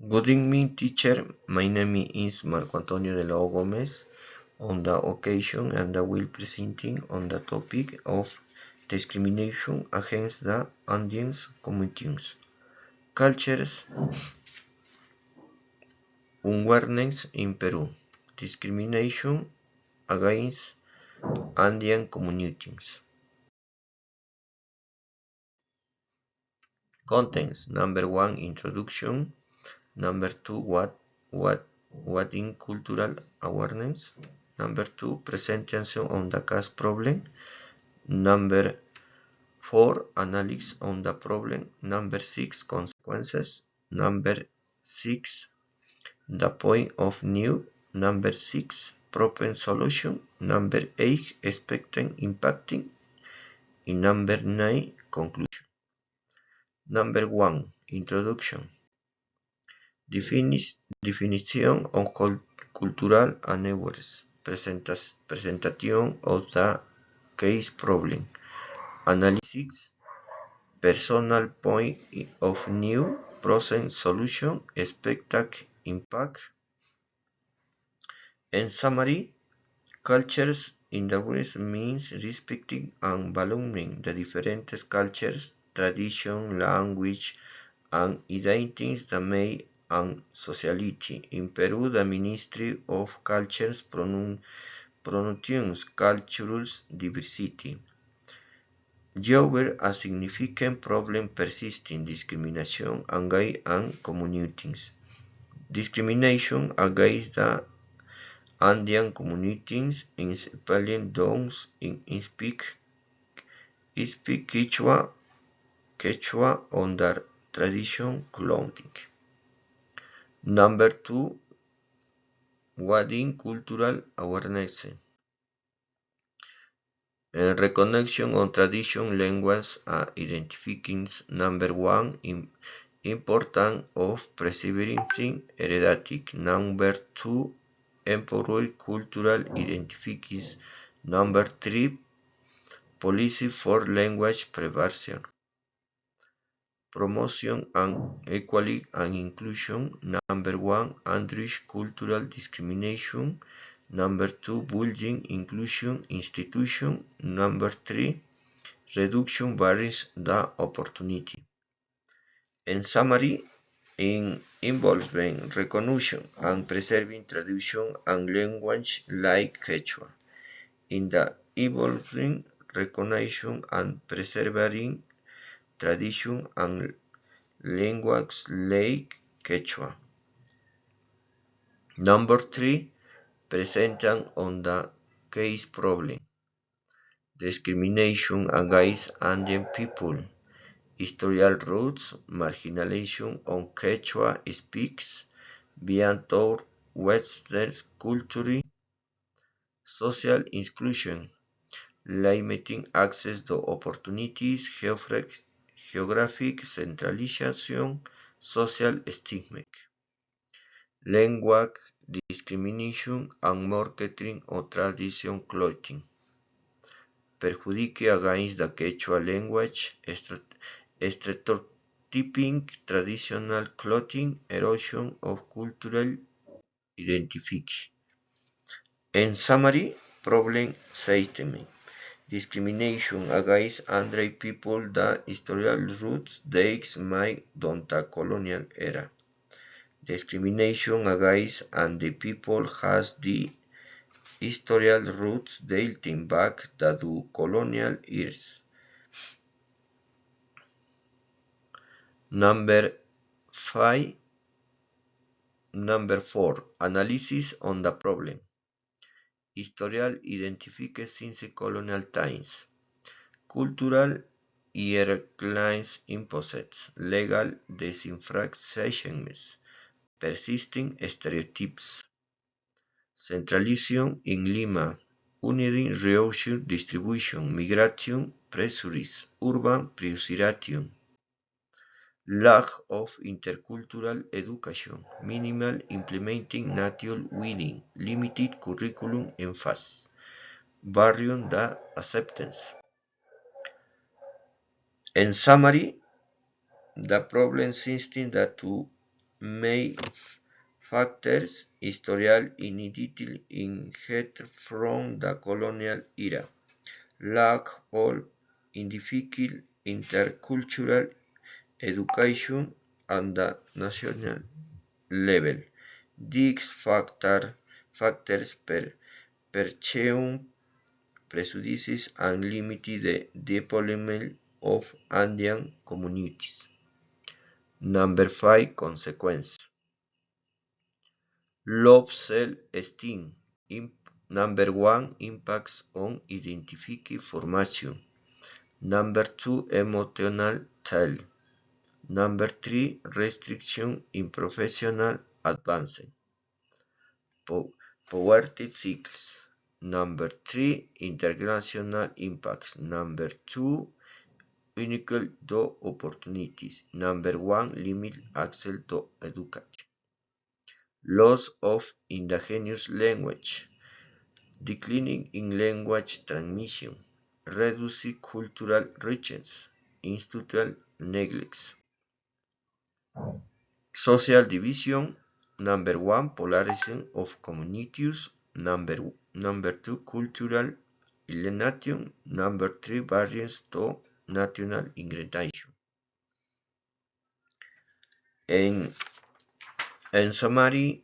Good evening, teacher. My name is Marco Antonio de la O Gomez. On the occasion, and I will presenting on the topic of discrimination against the Andean communities, cultures, awareness in Peru, discrimination against Andean communities. Contents: number one, introduction. Number two, what in cultural awareness. Number two, presentation on the caste problem. Number four, analysis on the problem. Number six, consequences. Number six, the point of view. Number six, problem solution. Number eight, expected impacting. In number nine, conclusion. Number one, introduction. Definition of cultural awareness. Presentation of the case problem. Analysis. Personal point of view, problem solution, expected impact. In summary, cultures in the West means respecting and valuing the different cultures, tradition, language, and identities that make and sociality. In Peru, the Ministry of Cultures promotes cultural diversity. However, a significant problem persisting discrimination against communities. Discrimination against the Andean communities, especially those in speak Quechua on their traditional clothing. Number two, widening cultural awareness. Recognition of tradition, language, and identifications. Number one, importance of preserving heritage. Number two, empowering cultural identities. Number three, policy for language preservation. Promotion and equality and inclusion. Number one, address cultural discrimination. Number two, building inclusion institution. Number three, reduction barriers the opportunity. In summary, in involving recognition and preserving tradition and language like Quechua. In the evolving recognition and preserving tradition and language like Quechua. Number three, presenting on the case problem. Discrimination against Andean people. Historical roots, marginalization on Quechua speaks, beyond Western culture, social exclusion, limiting access to opportunities, geographic centralization, social stigma, language discrimination, and marketing of traditional clothing. Perjudice against the Quechua language, stereotyping traditional clothing, erosion of cultural identity. In summary, problem statement. Discrimination against Andre people, the historical roots dates my the colonial era. Discrimination against Andre people has the historical roots dating back to colonial years. Number 5. Number 4. Analysis on the problem. Historical identified since colonial times. Cultural hierarchies imposed. Legal disenfranchisement. Persisting stereotypes. Centralization in Lima. Uneven resource distribution. Migration pressures. Urban prioritization. Lack of intercultural education, minimal implementing national weeding, limited curriculum emphasis, barrier the acceptance. In summary, the problem existing that to main factors historical initially inherited from the colonial era, lack of independent intercultural education at the national level. These factors perpetuate prejudices and limit the development of Andean communities. Number 5. Consequence. Low self-esteem. Number 1. Impacts on identity formation. Number 2. Emotional toll. Number 3. Restriction in professional advancement. Poverty cycles. Number 3. International impacts. Number 2. Unequal to opportunities. Number 1. Limit access to education. Loss of indigenous language. Declining in language transmission. Reducing cultural richness. Institutional neglect. Social division. Number 1. Polarization of communities. Number 2. Cultural alienation. Number 3. Barriers to national integration. En, en summary,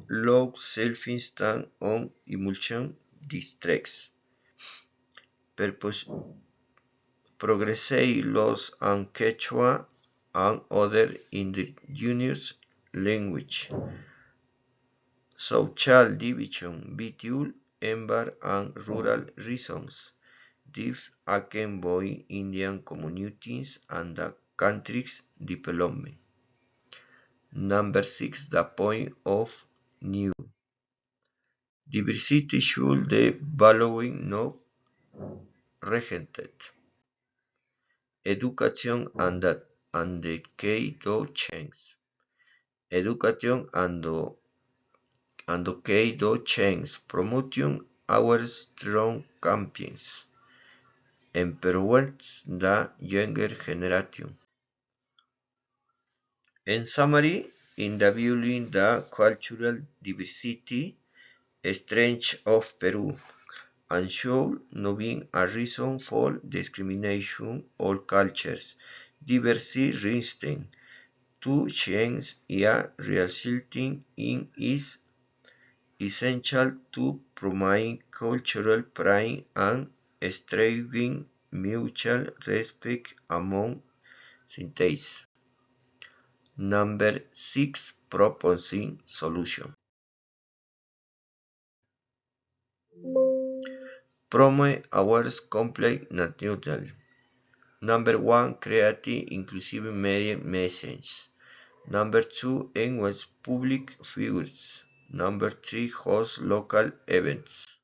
low self-esteem on emulsion distress. Progressive loss and Quechua and other indigenous language. Social division between urban and rural regions. This can boy Indian communities and the country's development. Number 6. The point of new. Diversity should the valuing not rejected. Education and the key to change. Education and the key to change. Promoting our strong campaigns. Empowers the younger generation. In summary, in the viewing the cultural diversity, strength of Peru, and should not be a reason for discrimination. All cultures, diversity resistant to change and resulting in is essential to promote cultural pride and striving mutual respect among citizens. Number 6. Proposing solution. Promote awareness complex neutral. Number 1. Create inclusive media message. Number 2. Engage public figures. Number 3. Host local events.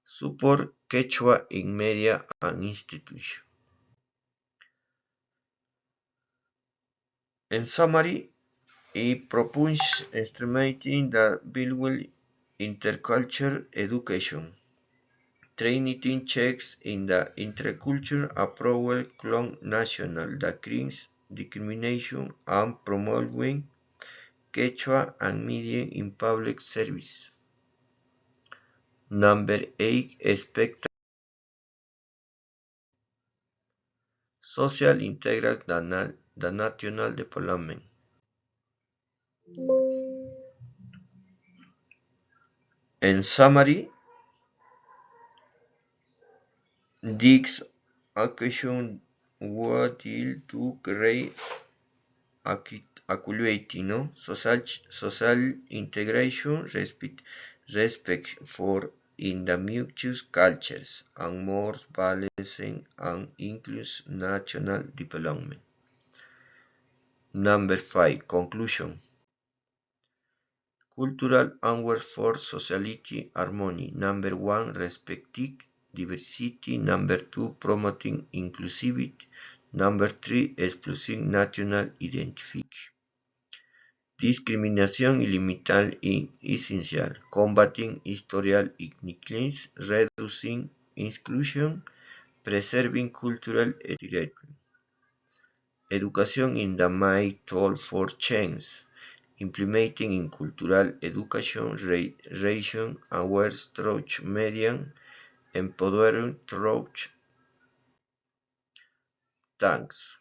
Support Quechua in media and institutions. In summary, it proposes strengthening the bilingual intercultural education, training checks in the intercultural approval clone national that decrease discrimination and promoting Quechua and media in public service. Number 8. Expect social integral the national development. In summary, these actions were deal to create equality, social integration, respect for indigenous cultures, and more balanced and inclusive national development. Number 5. Conclusion. Cultural and workforce sociality harmony. Number 1. Respecting diversity. Number 2. Promoting inclusivity. Number 3. Exploring national identity. Discriminación ilimitada y esencial. Combating historical inequalities. Reducing exclusion. Preserving cultural heritage. Education in the May Toll for Change, implementing in cultural education region aware through media, empowering through tanks.